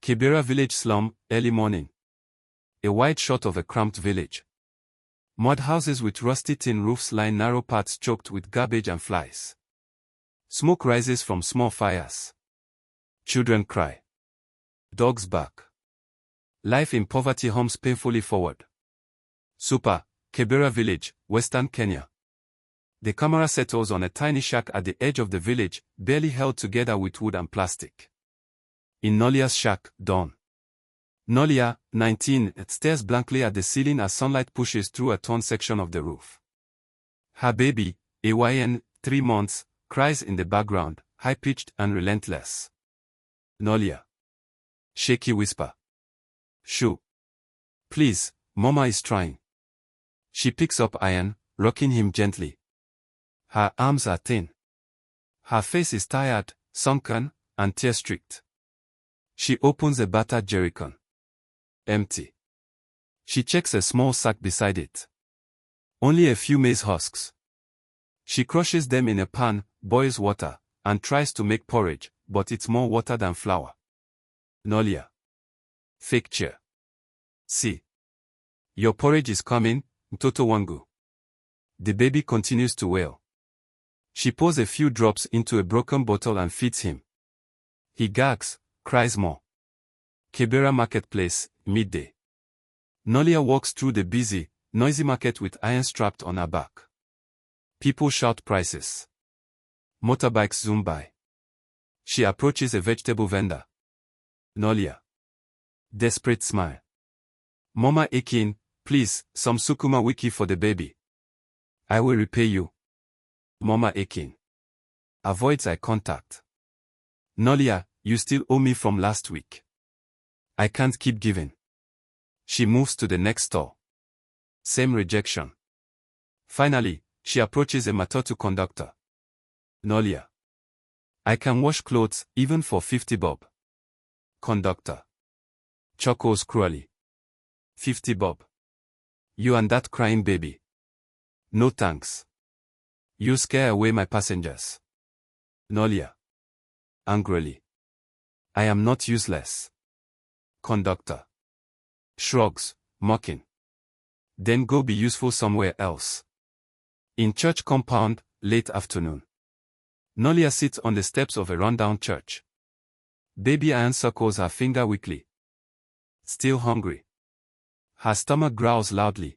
Kibera village slum, early morning. A wide shot of a cramped village. Mud houses with rusty tin roofs line narrow paths choked with garbage and flies. Smoke rises from small fires. Children cry. Dogs bark. Life in poverty hums painfully forward. Super, Kibera village, western Kenya. The camera settles on a tiny shack at the edge of the village, barely held together with wood and plastic. In Nolia's shack, dawn. Nolia, 19, stares blankly at the ceiling as sunlight pushes through a torn section of the roof. Her baby, AYN, 3 months, cries in the background, high-pitched and relentless. Nolia. Shaky whisper. Shoo. Please, Mama is trying. She picks up Ian, rocking him gently. Her arms are thin. Her face is tired, sunken, and tear-streaked. She opens a battered jerrycan. Empty. She checks a small sack beside it. Only a few maize husks. She crushes them in a pan, boils water, and tries to make porridge, but it's more water than flour. Nolia. Fake cheer. See. Your porridge is coming, Mtoto wangu. The baby continues to wail. She pours a few drops into a broken bottle and feeds him. He gags, cries more. Kibera marketplace, midday. Nolia walks through the busy, noisy market with Iron strapped on her back. People shout prices. Motorbikes zoom by. She approaches a vegetable vendor. Nolia. Desperate smile. Mama Ekin, please, some sukuma wiki for the baby. I will repay you. Mama Ekin. Avoids eye contact. Nolia, you still owe me from last week. I can't keep giving. She moves to the next store. Same rejection. Finally, she approaches a matatu conductor. Nolia. I can wash clothes, even for 50 bob. Conductor. Chuckles cruelly. 50 bob. You and that crying baby. No thanks. You scare away my passengers. Nolia. Angrily. I am not useless. Conductor. Shrugs, mocking. Then go be useful somewhere else. In church compound, late afternoon. Nolia sits on the steps of a rundown church. Baby Ian suckles her finger weakly. Still hungry. Her stomach growls loudly.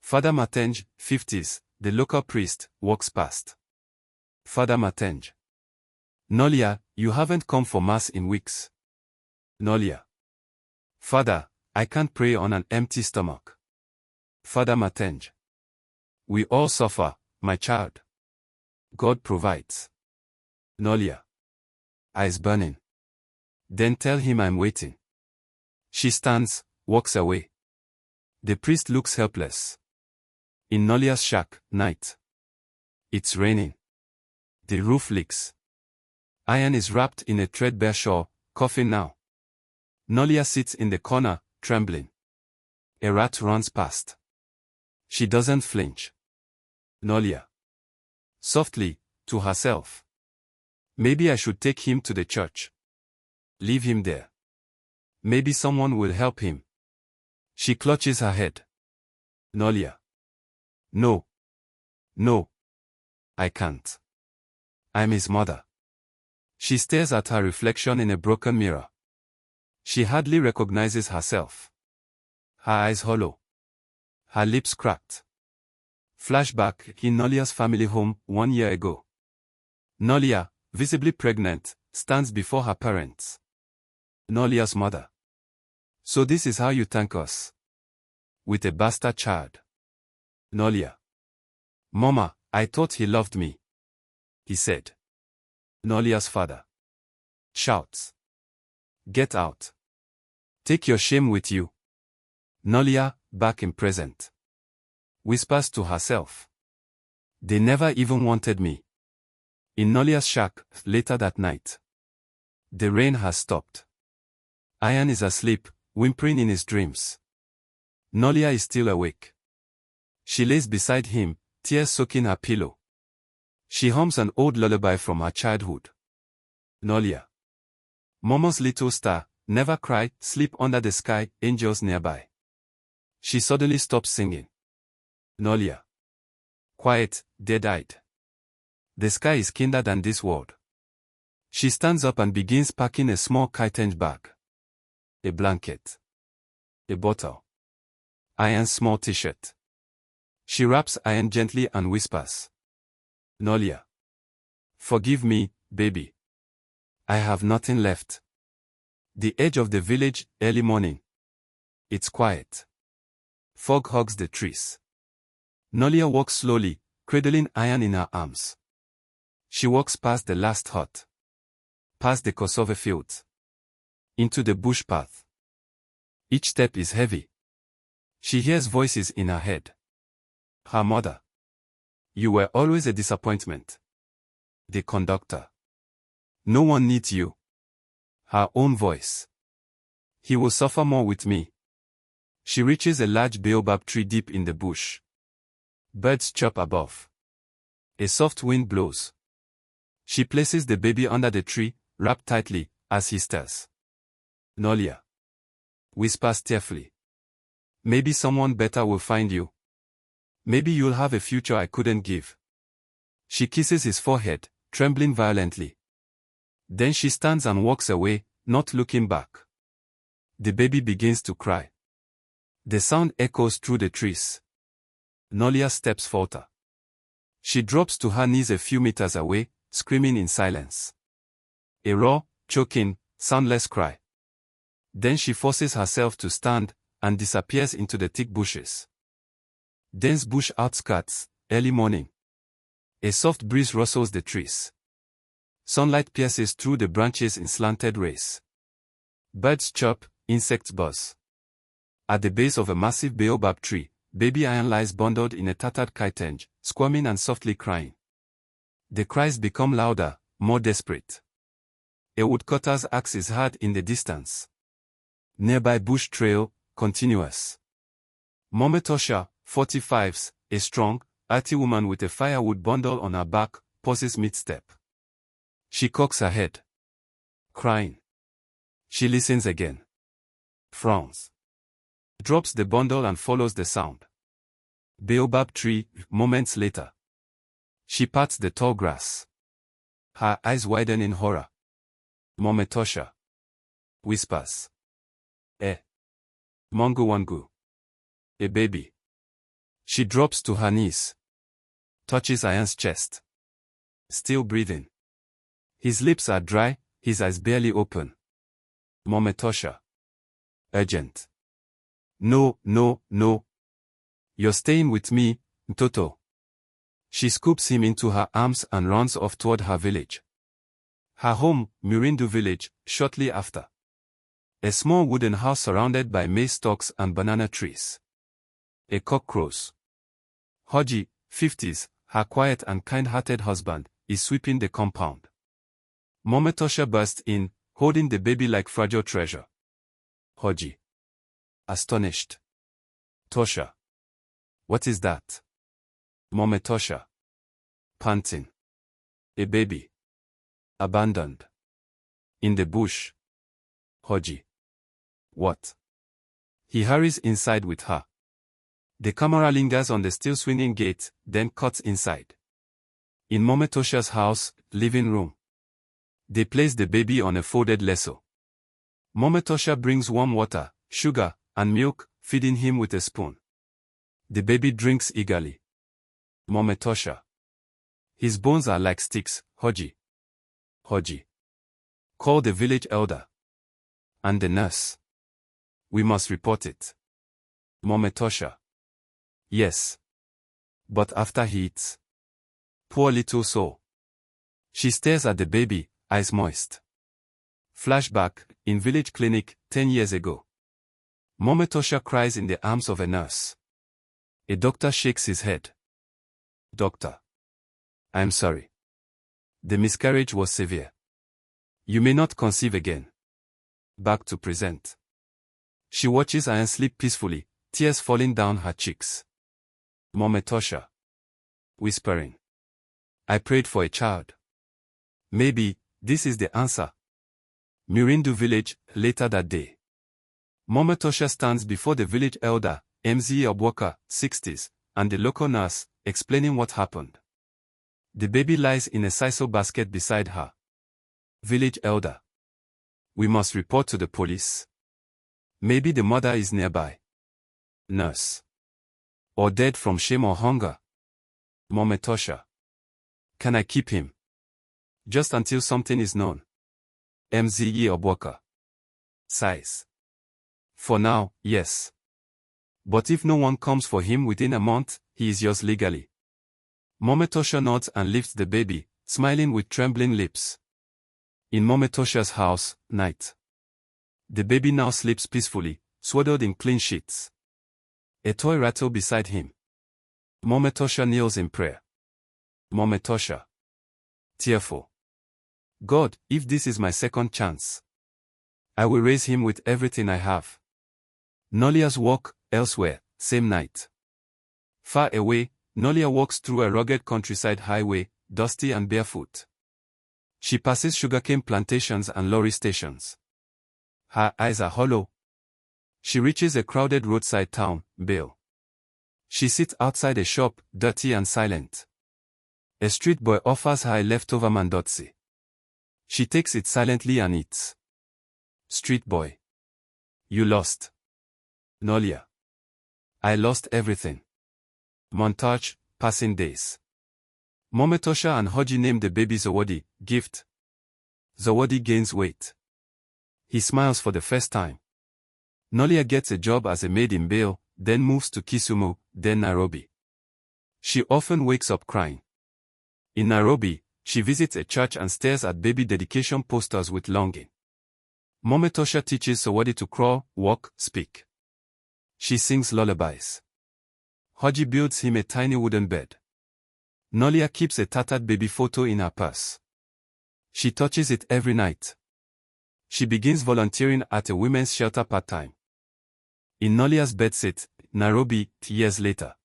Father Matenge, 50s, the local priest, walks past. Father Matenge. Nolia, you haven't come for mass in weeks. Nolia. Father, I can't pray on an empty stomach. Father Matenge. We all suffer, my child. God provides. Nolia. Eyes burning. Then tell him I'm waiting. She stands, walks away. The priest looks helpless. In Nolia's shack, night. It's raining. The roof leaks. Ian is wrapped in a threadbare shawl, coughing now. Nolia sits in the corner, trembling. A rat runs past. She doesn't flinch. Nolia. Softly, to herself. Maybe I should take him to the church. Leave him there. Maybe someone will help him. She clutches her head. Nolia. No. No. I can't. I'm his mother. She stares at her reflection in a broken mirror. She hardly recognizes herself. Her eyes hollow. Her lips cracked. Flashback in Nolia's family home 1 year ago. Nolia, visibly pregnant, stands before her parents. Nolia's mother. So this is how you thank us? With a bastard child. Nolia. Mama, I thought he loved me. He said. Nolia's father. Shouts. Get out. Take your shame with you. Nolia, back in present. Whispers to herself. They never even wanted me. In Nolia's shack, later that night. The rain has stopped. Ian is asleep, whimpering in his dreams. Nolia is still awake. She lays beside him, tears soaking her pillow. She hums an old lullaby from her childhood. Nolia. Momo's little star, never cry, sleep under the sky, angels nearby. She suddenly stops singing. Nolia. Quiet, dead-eyed. The sky is kinder than this world. She stands up and begins packing a small curtained bag. A blanket. A bottle. Iron's small t-shirt. She wraps Iron gently and whispers. Nolia. Forgive me, baby. I have nothing left. The edge of the village, early morning. It's quiet. Fog hugs the trees. Nolia walks slowly, cradling Iron in her arms. She walks past the last hut. Past the cassava fields. Into the bush path. Each step is heavy. She hears voices in her head. Her mother. You were always a disappointment. The conductor. No one needs you. Her own voice. He will suffer more with me. She reaches a large baobab tree deep in the bush. Birds chirp above. A soft wind blows. She places the baby under the tree, wrapped tightly, as he stirs. Nolia. Whispers tearfully. Maybe someone better will find you. Maybe you'll have a future I couldn't give. She kisses his forehead, trembling violently. Then she stands and walks away, not looking back. The baby begins to cry. The sound echoes through the trees. Nolia's steps falter. She drops to her knees a few meters away, screaming in silence. A raw, choking, soundless cry. Then she forces herself to stand, and disappears into the thick bushes. Dense bush outskirts, early morning. A soft breeze rustles the trees. Sunlight pierces through the branches in slanted rays. Birds chirp, insects buzz. At the base of a massive baobab tree, baby Iron lies bundled in a tattered curtain, squirming and softly crying. The cries become louder, more desperate. A woodcutter's axe is heard in the distance. Nearby bush trail, continuous. Mometosha, 45s, a strong, R.A.T woman with a firewood bundle on her back, pauses mid-step. She cocks her head. Crying. She listens again. Frowns. Drops the bundle and follows the sound. Baobab tree, moments later. She pats the tall grass. Her eyes widen in horror. Mometosha. Whispers. Mongo wangu. A baby. She drops to her knees. Touches Iron's chest. Still breathing. His lips are dry, his eyes barely open. Mometosha. Urgent. No, no, no. You're staying with me, Mtoto. She scoops him into her arms and runs off toward her village. Her home, Mirindu village, shortly after. A small wooden house surrounded by maize stalks and banana trees. A cock crows. Hoji, 50s, her quiet and kind-hearted husband, is sweeping the compound. Mometosha bursts in, holding the baby like fragile treasure. Hoji. Astonished. Tosha. What is that? Mometosha. Panting. A baby. Abandoned. In the bush. Hoji. What? He hurries inside with her. The camera lingers on the still swinging gate, then cuts inside. In Mometosha's house, living room. They place the baby on a folded lasso. Mometosha brings warm water, sugar, and milk, feeding him with a spoon. The baby drinks eagerly. Mometosha. His bones are like sticks, Hoji. Hoji. Call the village elder. And the nurse. We must report it. Mometosha. Yes. But after he eats. Poor little soul. She stares at the baby, eyes moist. Flashback, in village clinic, 10 years ago. Mometosha cries in the arms of a nurse. A doctor shakes his head. Doctor. I'm sorry. The miscarriage was severe. You may not conceive again. Back to present. She watches Iron sleep peacefully, tears falling down her cheeks. Mometosha. Whispering. I prayed for a child. Maybe, this is the answer. Mirindu village, later that day. Mometosha stands before the village elder, Mz Obwaka, 60s, and the local nurse, explaining what happened. The baby lies in a sisal basket beside her. Village elder. We must report to the police. Maybe the mother is nearby. Nurse. Or dead from shame or hunger. Mometosha. Can I keep him? Just until something is known. Mz Obwaka. Sighs. For now, yes. But if no one comes for him within a month, he is yours legally. Mometosha nods and lifts the baby, smiling with trembling lips. In Mometosha's house, night. The baby now sleeps peacefully, swaddled in clean sheets. A toy rattle beside him. Mometosha kneels in prayer. Mometosha. Tearful. God, if this is my second chance, I will raise him with everything I have. Nolia's walk, elsewhere, same night. Far away, Nolia walks through a rugged countryside highway, dusty and barefoot. She passes sugarcane plantations and lorry stations. Her eyes are hollow. She reaches a crowded roadside town, Bale. She sits outside a shop, dirty and silent. A street boy offers her a leftover mandotsi. She takes it silently and eats. Street boy. You lost. Nolia. I lost everything. Montage, passing days. Mometosha and Hoji name the baby Zawadi, gift. Zawadi gains weight. He smiles for the first time. Nolia gets a job as a maid in Bale, then moves to Kisumu, then Nairobi. She often wakes up crying. In Nairobi, she visits a church and stares at baby dedication posters with longing. Mometosha teaches Zawadi to crawl, walk, speak. She sings lullabies. Hoji builds him a tiny wooden bed. Nolia keeps a tattered baby photo in her purse. She touches it every night. She begins volunteering at a women's shelter part-time. In Nolia's bedsit, Nairobi, years later.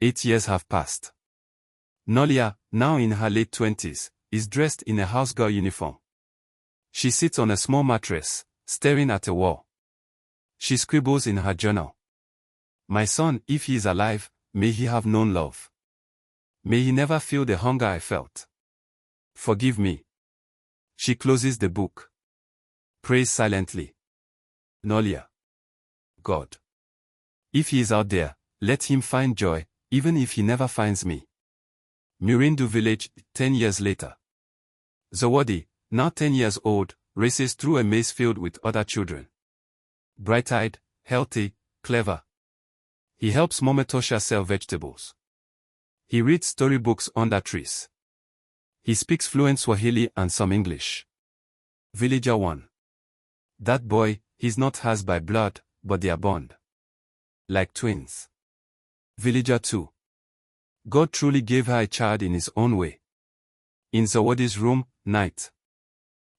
8 years have passed. Nolia, now in her late 20s, is dressed in a housegirl uniform. She sits on a small mattress, staring at a wall. She scribbles in her journal. My son, if he is alive, may he have known love. May he never feel the hunger I felt. Forgive me. She closes the book. Prays silently. Nolia. God. If he is out there, let him find joy, even if he never finds me. Mirindu village, 10 years later. Zawadi, now 10 years old, races through a maze filled with other children. Bright-eyed, healthy, clever. He helps Mometosha sell vegetables. He reads storybooks under trees. He speaks fluent Swahili and some English. Villager 1. That boy, he's not hers by blood, but they are bond. Like twins. Villager 2. God truly gave her a child in his own way. In Zawadi's room, night.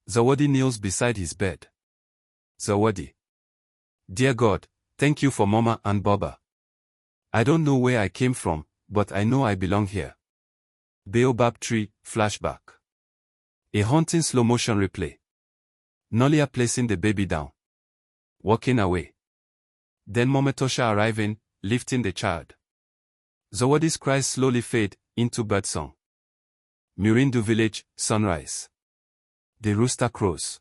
Zawadi kneels beside his bed. Zawadi. Dear God, thank you for Mama and Baba. I don't know where I came from, but I know I belong here. Baobab tree, flashback. A haunting slow-motion replay. Nolia placing the baby down. Walking away. Then Mometosha arriving, lifting the child. Zawadi's cries slowly fade into birdsong. Mirindu village, sunrise. The rooster crows.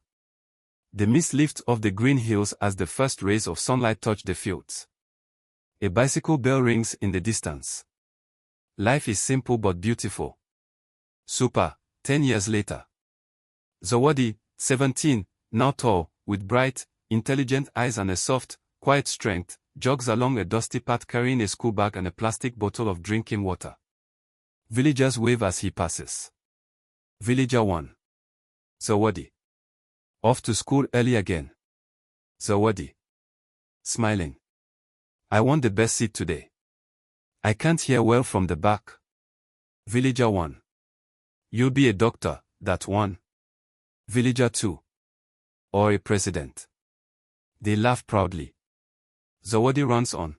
The mist lifts off the green hills as the first rays of sunlight touch the fields. A bicycle bell rings in the distance. Life is simple but beautiful. Super, 10 years later. Zawadi, 17, now tall, with bright, intelligent eyes and a soft, quiet strength, jogs along a dusty path carrying a school bag and a plastic bottle of drinking water. Villagers wave as he passes. Villager 1. Zawadi. Off to school early again. Zawadi. Smiling. I want the best seat today. I can't hear well from the back. Villager 1. You'll be a doctor, that one. Villager 2. Or a president. They laugh proudly. Zawadi runs on.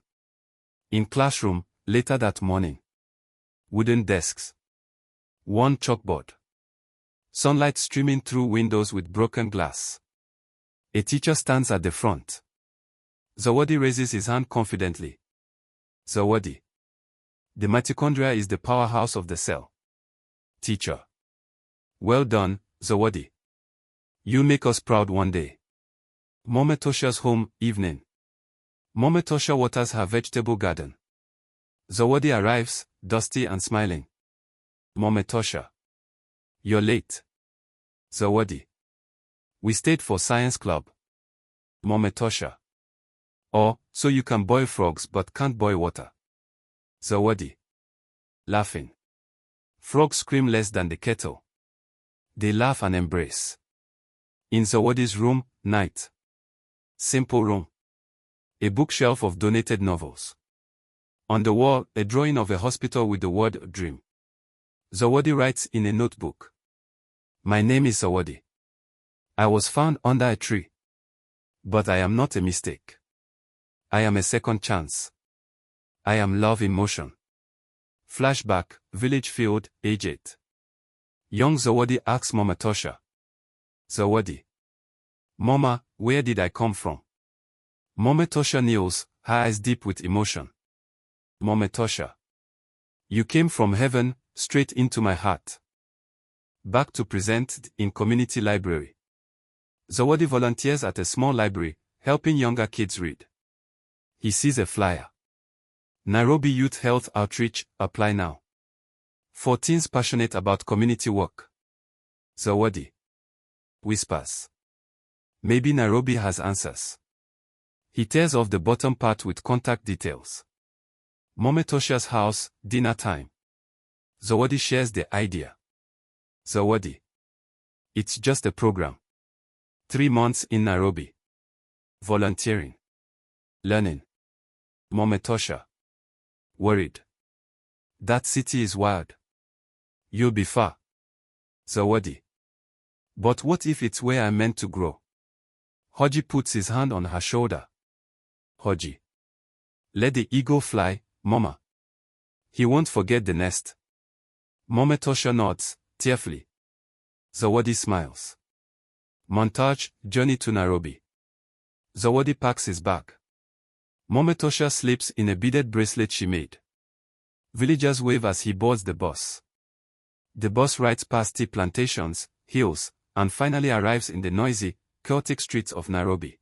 In classroom, later that morning. Wooden desks. One chalkboard. Sunlight streaming through windows with broken glass. A teacher stands at the front. Zawadi raises his hand confidently. Zawadi. The mitochondria is the powerhouse of the cell. Teacher. Well done, Zawadi. You'll make us proud one day. Mometosha's home, evening. Mometosha waters her vegetable garden. Zawadi arrives, dusty and smiling. Mometosha. You're late. Zawadi. We stayed for science club. Mometosha. Oh, so you can boil frogs but can't boil water. Zawadi. Laughing. Frogs scream less than the kettle. They laugh and embrace. In Zawadi's room, night. Simple room. A bookshelf of donated novels. On the wall, a drawing of a hospital with the word dream. Zawadi writes in a notebook. My name is Zawadi. I was found under a tree. But I am not a mistake. I am a second chance. I am love in motion. Flashback, village field, age 8. Young Zawadi asks Mometosha. Zawadi. Mama, where did I come from? Mometosha kneels, her eyes deep with emotion. Mometosha. You came from heaven, straight into my heart. Back to present, in community library. Zawadi volunteers at a small library, helping younger kids read. He sees a flyer. Nairobi Youth Health Outreach, apply now. For teens passionate about community work. Zawadi. Whispers. Maybe Nairobi has answers. He tears off the bottom part with contact details. Mometosha's house, dinner time. Zawadi shares the idea. Zawadi. It's just a program. 3 months in Nairobi. Volunteering. Learning. Mometosha. Worried. That city is wild. You'll be far. Zawadi. But what if it's where I'm meant to grow? Hoji puts his hand on her shoulder. Hoji. Let the eagle fly, Mama. He won't forget the nest. Mometosha nods, tearfully. Zawadi smiles. Montage, journey to Nairobi. Zawadi packs his bag. Mometosha slips in a beaded bracelet she made. Villagers wave as he boards the bus. The bus rides past tea plantations, hills, and finally arrives in the noisy, chaotic streets of Nairobi.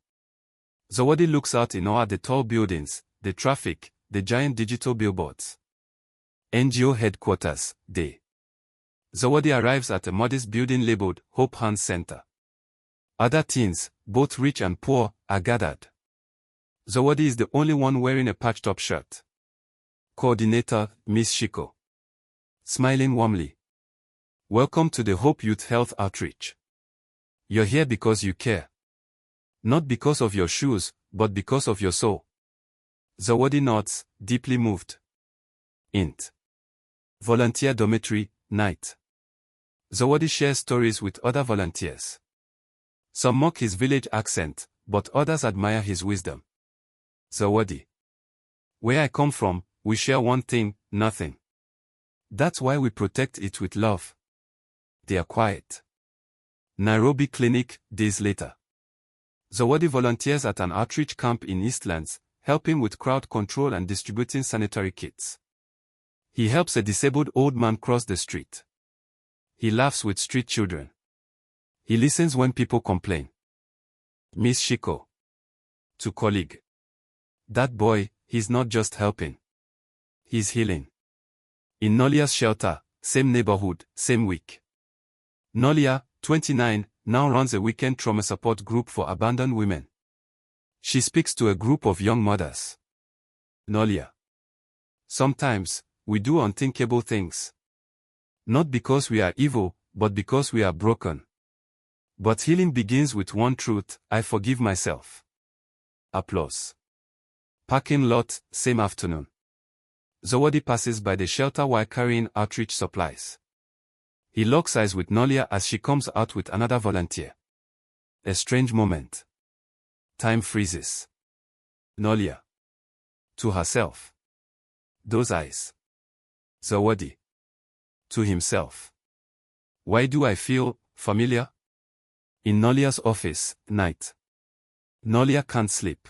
Zawadi looks out in awe at the tall buildings, the traffic, the giant digital billboards. NGO headquarters, day. Zawadi arrives at a modest building labeled Hope Hands Center. Other teens, both rich and poor, are gathered. Zawadi is the only one wearing a patched-up shirt. Coordinator, Miss Shiko. Smiling warmly. Welcome to the Hope Youth Health Outreach. You're here because you care. Not because of your shoes, but because of your soul. Zawadi nods, deeply moved. Int. Volunteer dormitory, night. Zawadi shares stories with other volunteers. Some mock his village accent, but others admire his wisdom. Zawadi. Where I come from, we share one thing, nothing. That's why we protect it with love. They are quiet. Nairobi Clinic, days later. Zawadi volunteers at an outreach camp in Eastlands, helping with crowd control and distributing sanitary kits. He helps a disabled old man cross the street. He laughs with street children. He listens when people complain. Miss Shiko. To colleague. That boy, he's not just helping. He's healing. In Nolia's shelter, same neighborhood, same week. Nolia, 29, now runs a weekend trauma support group for abandoned women. She speaks to a group of young mothers. Nolia. Sometimes, we do unthinkable things. Not because we are evil, but because we are broken. But healing begins with one truth, I forgive myself. Applause. Parking lot, same afternoon. Zawadi passes by the shelter while carrying outreach supplies. He locks eyes with Nolia as she comes out with another volunteer. A strange moment. Time freezes. Nolia. To herself. Those eyes. Zawadi. To himself. Why do I feel familiar? In Nolia's office, night. Nolia can't sleep.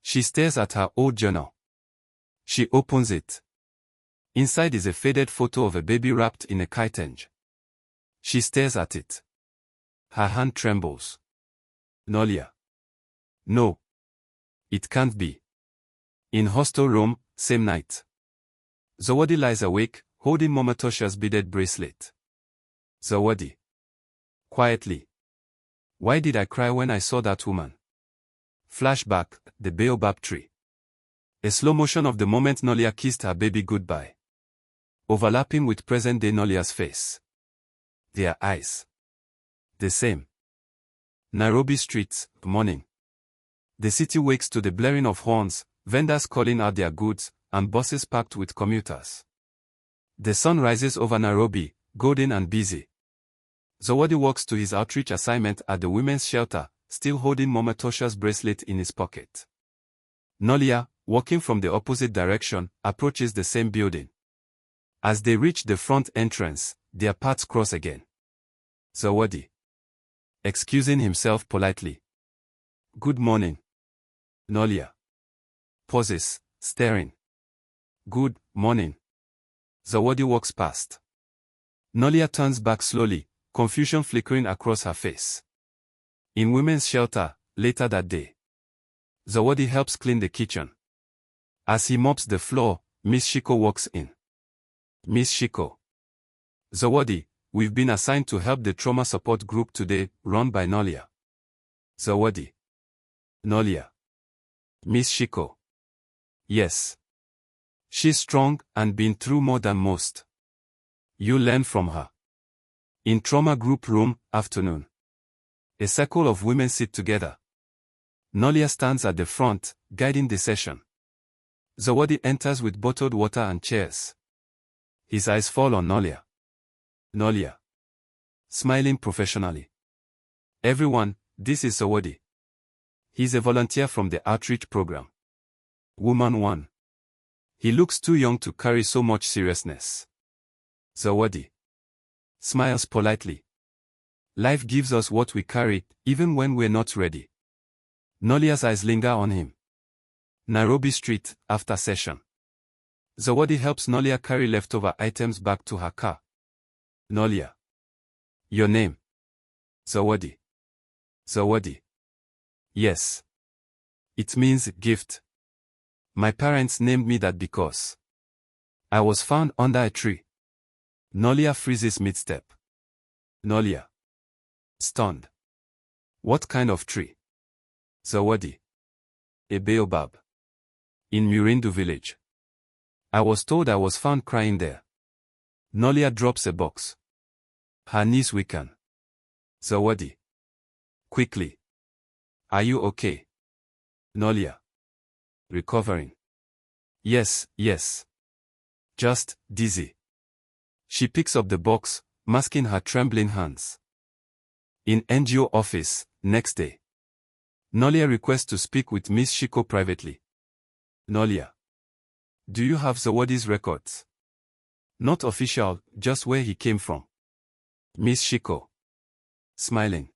She stares at her old journal. She opens it. Inside is a faded photo of a baby wrapped in a kitenge. She stares at it. Her hand trembles. Nolia. No. It can't be. In hostel room, same night. Zawadi lies awake, holding Momatosha's beaded bracelet. Zawadi. Quietly. Why did I cry when I saw that woman? Flashback, the baobab tree. A slow motion of the moment Nolia kissed her baby goodbye. Overlapping with present-day Nolia's face. Their eyes. The same. Nairobi streets, morning. The city wakes to the blaring of horns, vendors calling out their goods, and buses packed with commuters. The sun rises over Nairobi, golden and busy. Zawadi walks to his outreach assignment at the women's shelter, still holding Momatosha's bracelet in his pocket. Nolia, walking from the opposite direction, approaches the same building. As they reach the front entrance, their paths cross again. Zawadi. Excusing himself politely. Good morning. Nolia. Pauses, staring. Good morning. Zawadi walks past. Nolia turns back slowly, confusion flickering across her face. In women's shelter, later that day. Zawadi helps clean the kitchen. As he mops the floor, Miss Shiko walks in. Miss Shiko. Zawadi, we've been assigned to help the trauma support group today, run by Nolia. Zawadi. Nolia. Miss Shiko. Yes. She's strong and been through more than most. You learn from her. In trauma group room, afternoon. A circle of women sit together. Nolia stands at the front, guiding the session. Zawadi enters with bottled water and chairs. His eyes fall on Nolia. Nolia. Smiling professionally. Everyone, this is Zawadi. He's a volunteer from the outreach program. Woman 1. He looks too young to carry so much seriousness. Zawadi. Smiles politely. Life gives us what we carry, even when we're not ready. Nolia's eyes linger on him. Nairobi Street, after session. Zawadi helps Nolia carry leftover items back to her car. Nolia. Your name? Zawadi. Zawadi. Yes. It means gift. My parents named me that because I was found under a tree. Nolia freezes mid-step. Nolia. Stunned. What kind of tree? Zawadi. A baobab. In Murindu village. I was told I was found crying there. Nolia drops a box. Her knees weaken. Zawadi. Quickly. Are you okay? Nolia. Recovering. Yes, yes. Just dizzy. She picks up the box, masking her trembling hands. In NGO office, next day. Nolia requests to speak with Miss Shiko privately. Nolia. Do you have Zawadi's records? Not official, just where he came from. Miss Shiko. Smiling.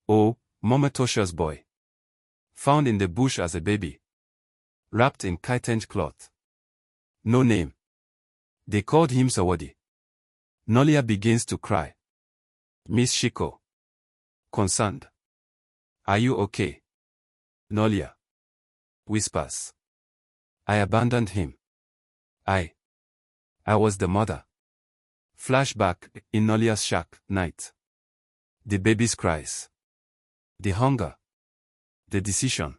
Oh, Momatosha's boy. Found in the bush as a baby. Wrapped in kitenge cloth. No name. They called him Zawadi. Nolia begins to cry. Miss Shiko. Concerned. Are you okay? Nolia. Whispers. I abandoned him. I was the mother. Flashback, in Nolia's shack, night. The baby's cries. The hunger. The decision.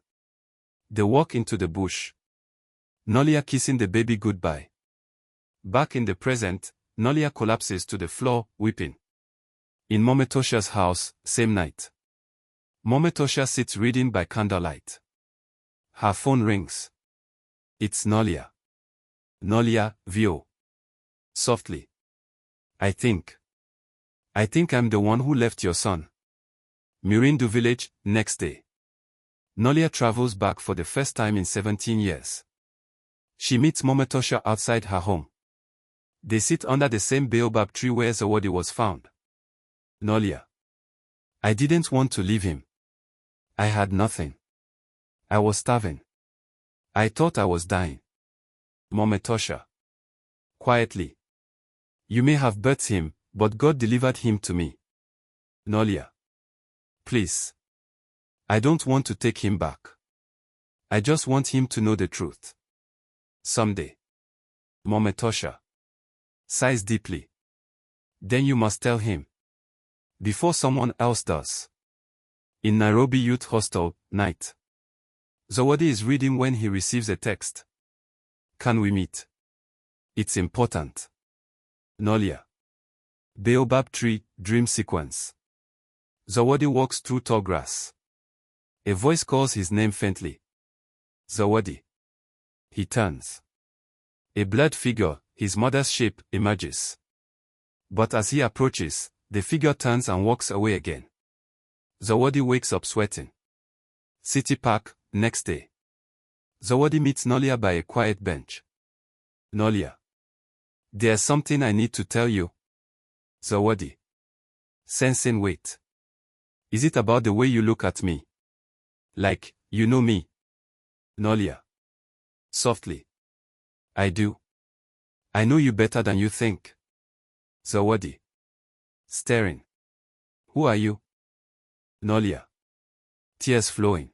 The walk into the bush. Nolia kissing the baby goodbye. Back in the present, Nolia collapses to the floor, weeping. In Momatosha's house, same night. Momatosha sits reading by candlelight. Her phone rings. It's Nolia. Nolia, Vio. Softly. I think I'm the one who left your son. Murindu village, next day. Nolia travels back for the first time in 17 years. She meets Momatosha outside her home. They sit under the same baobab tree where Zawadi was found. Nolia. I didn't want to leave him. I had nothing. I was starving. I thought I was dying. Mometosha. Quietly. You may have birthed him, but God delivered him to me. Nolia. Please. I don't want to take him back. I just want him to know the truth. Someday. Mometosha. Sighs deeply. Then you must tell him. Before someone else does. In Nairobi Youth Hostel, night. Zawadi is reading when he receives a text. Can we meet? It's important. Nolia. Baobab tree, dream sequence. Zawadi walks through tall grass. A voice calls his name faintly. Zawadi. He turns. A blurred figure, his mother's shape, emerges. But as he approaches, the figure turns and walks away again. Zawadi wakes up sweating. City Park, next day. Zawadi meets Nolia by a quiet bench. Nolia. There's something I need to tell you. Zawadi. Sensing weight. Is it about the way you look at me? Like, you know me? Nolia. Softly. I do. I know you better than you think. Zawadi. Staring. Who are you? Nolia. Tears flowing.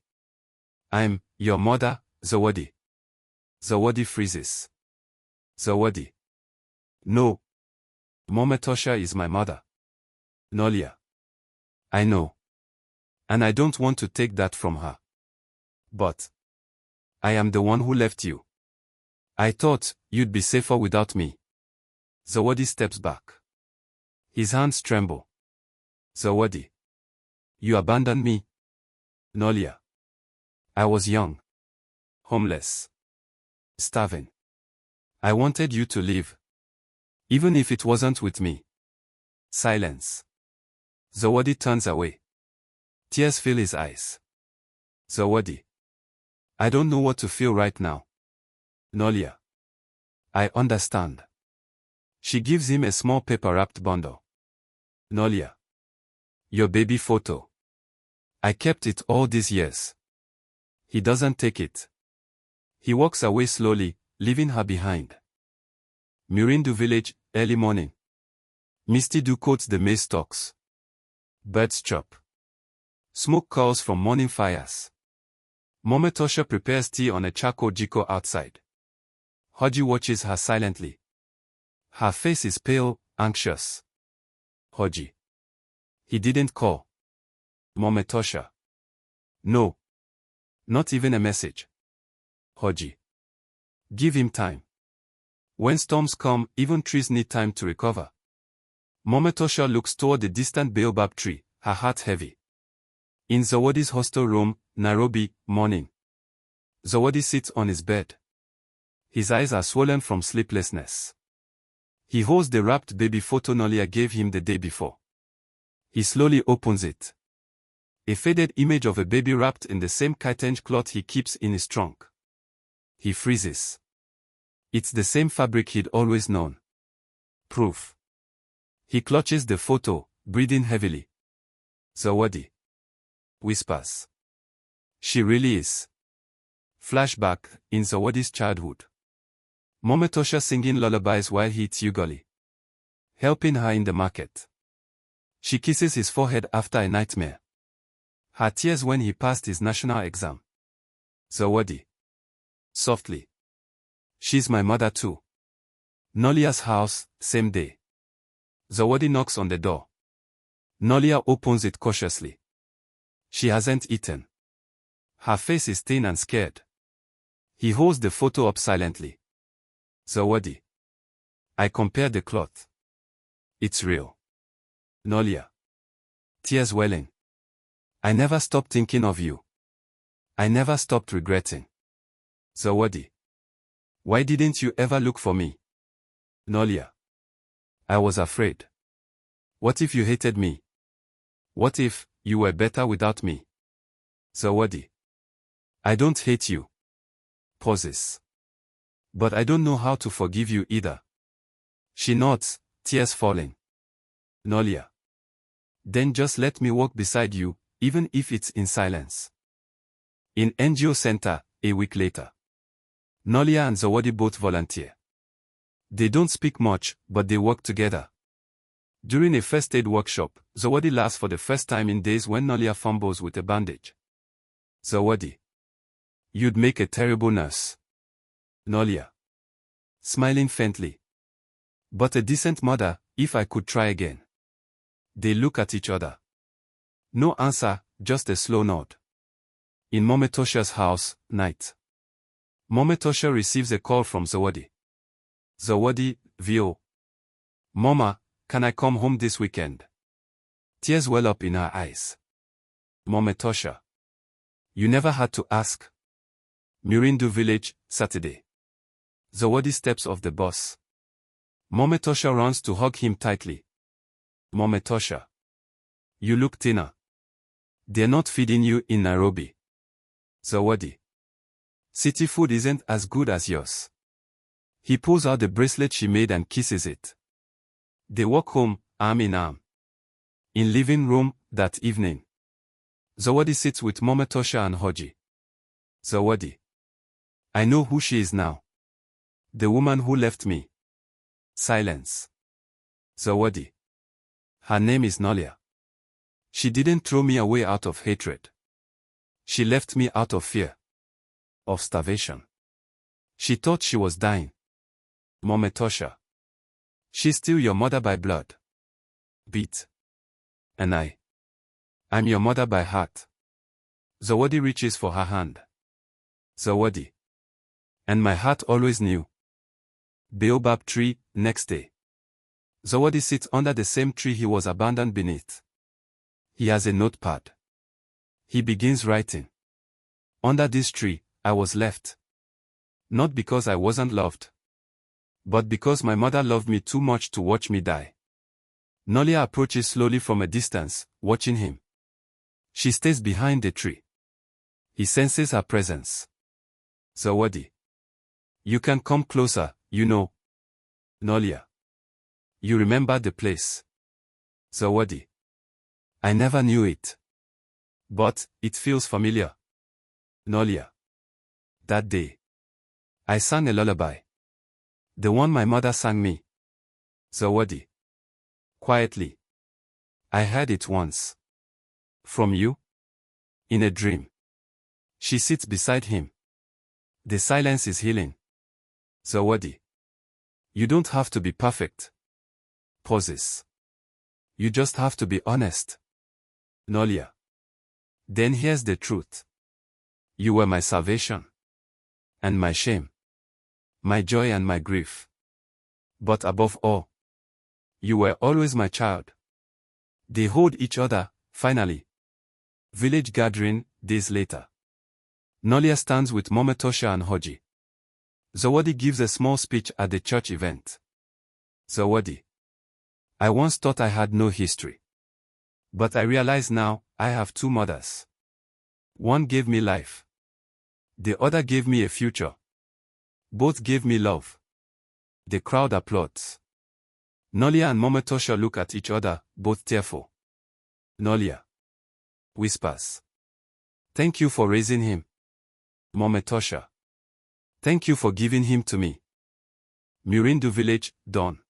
I'm your mother, Zawadi. Zawadi freezes. Zawadi. No. Mometosha is my mother. Nolia. I know. And I don't want to take that from her. But I am the one who left you. I thought you'd be safer without me. Zawadi steps back. His hands tremble. Zawadi. You abandoned me? Nolia. I was young. Homeless. Starving. I wanted you to live. Even if it wasn't with me. Silence. Zawadi turns away. Tears fill his eyes. Zawadi. I don't know what to feel right now. Nolia. I understand. She gives him a small paper-wrapped bundle. Nolia. Your baby photo. I kept it all these years. He doesn't take it. He walks away slowly, leaving her behind. Mirindu village, early morning. Misty dew coats the maize stalks. Birds chirp. Smoke curls from morning fires. Mometosha prepares tea on a charcoal jiko outside. Hoji watches her silently. Her face is pale, anxious. Hoji. He didn't call. Mometosha. No. Not even a message. Hoji. Give him time. When storms come, even trees need time to recover. Mometosha looks toward the distant baobab tree, her heart heavy. In Zawadi's hostel room, Nairobi, morning. Zawadi sits on his bed. His eyes are swollen from sleeplessness. He holds the wrapped baby photo Nolia gave him the day before. He slowly opens it. A faded image of a baby wrapped in the same curtained cloth he keeps in his trunk. He freezes. It's the same fabric he'd always known. Proof. He clutches the photo, breathing heavily. Zawadi. Whispers. She really is. Flashback, in Zawadi's childhood. Mometosha singing lullabies while he eats ugali. Helping her in the market. She kisses his forehead after a nightmare. Her tears when he passed his national exam. Zawadi. Softly. She's my mother too. Nolia's house, same day. Zawadi knocks on the door. Nolia opens it cautiously. She hasn't eaten. Her face is thin and scared. He holds the photo up silently. Zawadi. I compare the cloth. It's real. Nolia. Tears welling. I never stopped thinking of you. I never stopped regretting. Zawadi. Why didn't you ever look for me? Nolia. I was afraid. What if you hated me? What if you were better without me? Zawadi. I don't hate you. Pauses. But I don't know how to forgive you either. She nods, tears falling. Nolia. Then just let me walk beside you, even if it's in silence. In NGO center, a week later. Nolia and Zawadi both volunteer. They don't speak much, but they work together. During a first aid workshop, Zawadi laughs for the first time in days when Nolia fumbles with a bandage. Zawadi. You'd make a terrible nurse. Nolia. Smiling faintly. But a decent mother, if I could try again. They look at each other. No answer, just a slow nod. In Mometosha's house, night. Mometosha receives a call from Zawadi. Zawadi, VO. Mama, can I come home this weekend? Tears well up in her eyes. Mometosha. You never had to ask. Mirindu village, Saturday. Zawadi steps off the bus. Mometosha runs to hug him tightly. Mometosha. You look thinner. They're not feeding you in Nairobi. Zawadi. City food isn't as good as yours. He pulls out the bracelet she made and kisses it. They walk home, arm in arm. In living room, that evening. Zawadi sits with Mometosha and Hoji. Zawadi. I know who she is now. The woman who left me. Silence. Zawadi. Her name is Nolia. She didn't throw me away out of hatred. She left me out of fear. Of starvation. She thought she was dying. Mometosha. She's still your mother by blood. Beat. And I'm your mother by heart. Zawadi reaches for her hand. Zawadi. And my heart always knew. Baobab tree, next day. Zawadi sits under the same tree he was abandoned beneath. He has a notepad. He begins writing. Under this tree, I was left. Not because I wasn't loved. But because my mother loved me too much to watch me die. Nolia approaches slowly from a distance, watching him. She stays behind the tree. He senses her presence. Zawadi. You can come closer, you know. Nolia. You remember the place. Zawadi. I never knew it. But, it feels familiar. Nolia. That day. I sang a lullaby. The one my mother sang me. Zawadi. Quietly. I heard it once. From you? In a dream. She sits beside him. The silence is healing. Zawadi. You don't have to be perfect. Pauses. You just have to be honest. Nolia. Then here's the truth. You were my salvation. And my shame. My joy and my grief. But above all, you were always my child. They hold each other, finally. Village gathering, days later. Nolia stands with Mometosha and Hoji. Zawadi gives a small speech at the church event. Zawadi. I once thought I had no history. But I realize now, I have two mothers. One gave me life. The other gave me a future. Both gave me love. The crowd applauds. Nolia and Mometosha look at each other, both tearful. Nolia. Whispers. Thank you for raising him. Mometosha. Thank you for giving him to me. Mirindu village, dawn.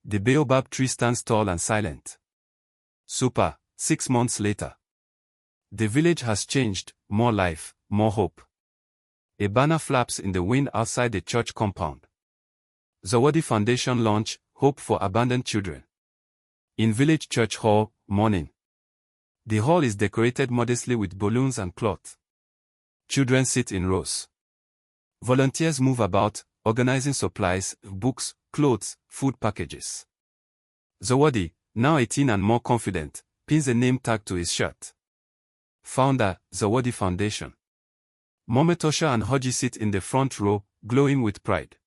The baobab tree stands tall and silent. Super, 6 months later. The village has changed, more life, more hope. A banner flaps in the wind outside the church compound. Zawadi Foundation launch, Hope for Abandoned Children. In village church hall, morning. The hall is decorated modestly with balloons and cloth. Children sit in rows. Volunteers move about, organizing supplies, books, clothes, food packages. Zawadi, now 18 and more confident, pins a name tag to his shirt. Founder, Zawadi Foundation. Mometosha and Hoji sit in the front row, glowing with pride.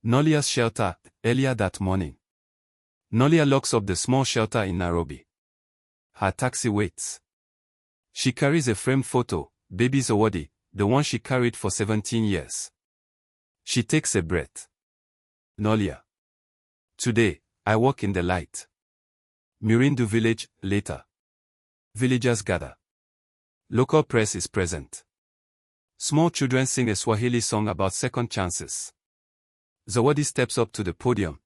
Nolia's shelter, earlier that morning. Nolia locks up the small shelter in Nairobi. Her taxi waits. She carries a framed photo, baby Zawadi, the one she carried for 17 years. She takes a breath. Nolia. Today, I walk in the light. Mirindu village, later. Villagers gather. Local press is present. Small children sing a Swahili song about second chances. Zawadi steps up to the podium.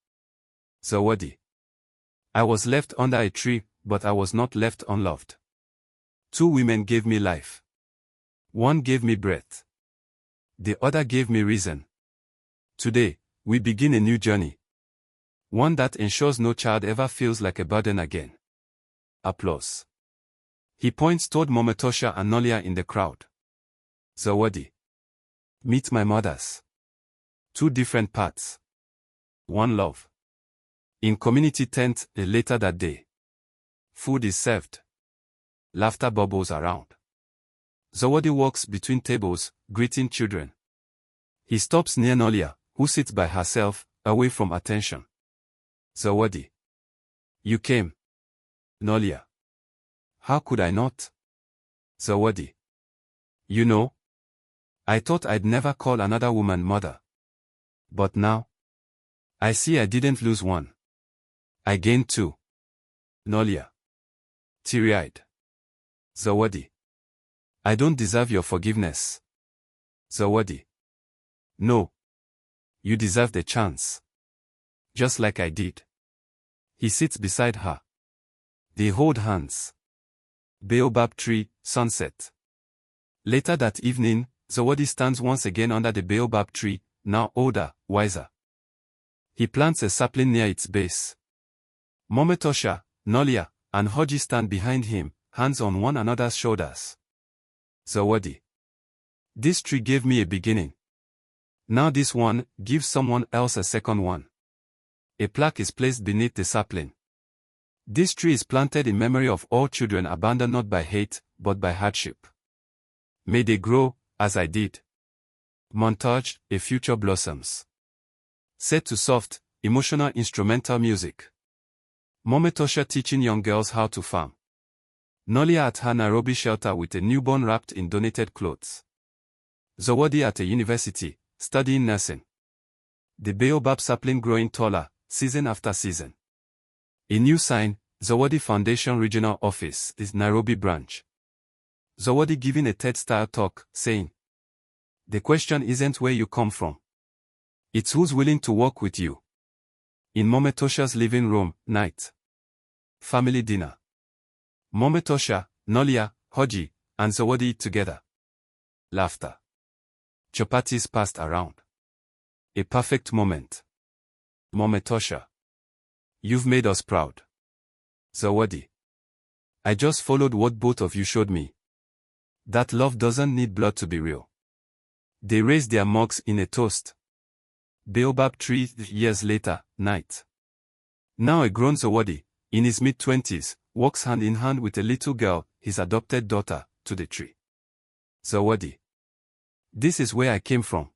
Zawadi. I was left under a tree, but I was not left unloved. 2 women gave me life. One gave me breath. The other gave me reason. Today, we begin a new journey. One that ensures no child ever feels like a burden again. Applause. He points toward Mometosha and Nolia in the crowd. Zawadi. Meet my mothers. 2 different paths. One love. In community tent, later that day. Food is served. Laughter bubbles around. Zawadi walks between tables, greeting children. He stops near Nolia, who sits by herself, away from attention. Zawadi. You came. Nolia. How could I not? Zawadi. You know, I thought I'd never call another woman mother. But now, I see I didn't lose one. I gained 2. Nolia. Teary-eyed. Zawadi. I don't deserve your forgiveness. Zawadi. No. You deserved a chance. Just like I did. He sits beside her. They hold hands. Baobab tree, sunset. Later that evening, Zawadi stands once again under the baobab tree, now older, wiser. He plants a sapling near its base. Mometosha, Nolia, and Hoji stand behind him, hands on one another's shoulders. Zawadi. This tree gave me a beginning. Now this one gives someone else a second one. A plaque is placed beneath the sapling. This tree is planted in memory of all children abandoned not by hate, but by hardship. May they grow, as I did. Montage, a future blossoms. Set to soft, emotional instrumental music. Mometosha teaching young girls how to farm. Nolia at her Nairobi shelter with a newborn wrapped in donated clothes. Zawadi at a university, studying nursing. The baobab sapling growing taller, season after season. A new sign, Zawadi Foundation Regional Office, is Nairobi branch. Zawadi giving a TED-style talk, saying, the question isn't where you come from. It's who's willing to work with you. In Mometosha's living room, night. Family dinner. Mometosha, Nolia, Hoji, and Zawadi eat together. Laughter. Chapatis passed around. A perfect moment. Mometosha. You've made us proud. Zawadi. I just followed what both of you showed me. That love doesn't need blood to be real. They raised their mugs in a toast. Baobab tree, years later, night. Now a grown Zawadi, in his mid-20s, walks hand in hand with a little girl, his adopted daughter, to the tree. Zawadi. This is where I came from.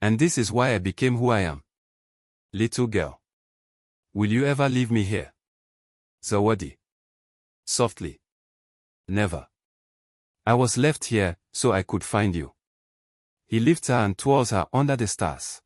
And this is why I became who I am. Little girl. Will you ever leave me here? Zawadi. Softly. Never. I was left here, so I could find you. He lifts her and twirls her under the stars.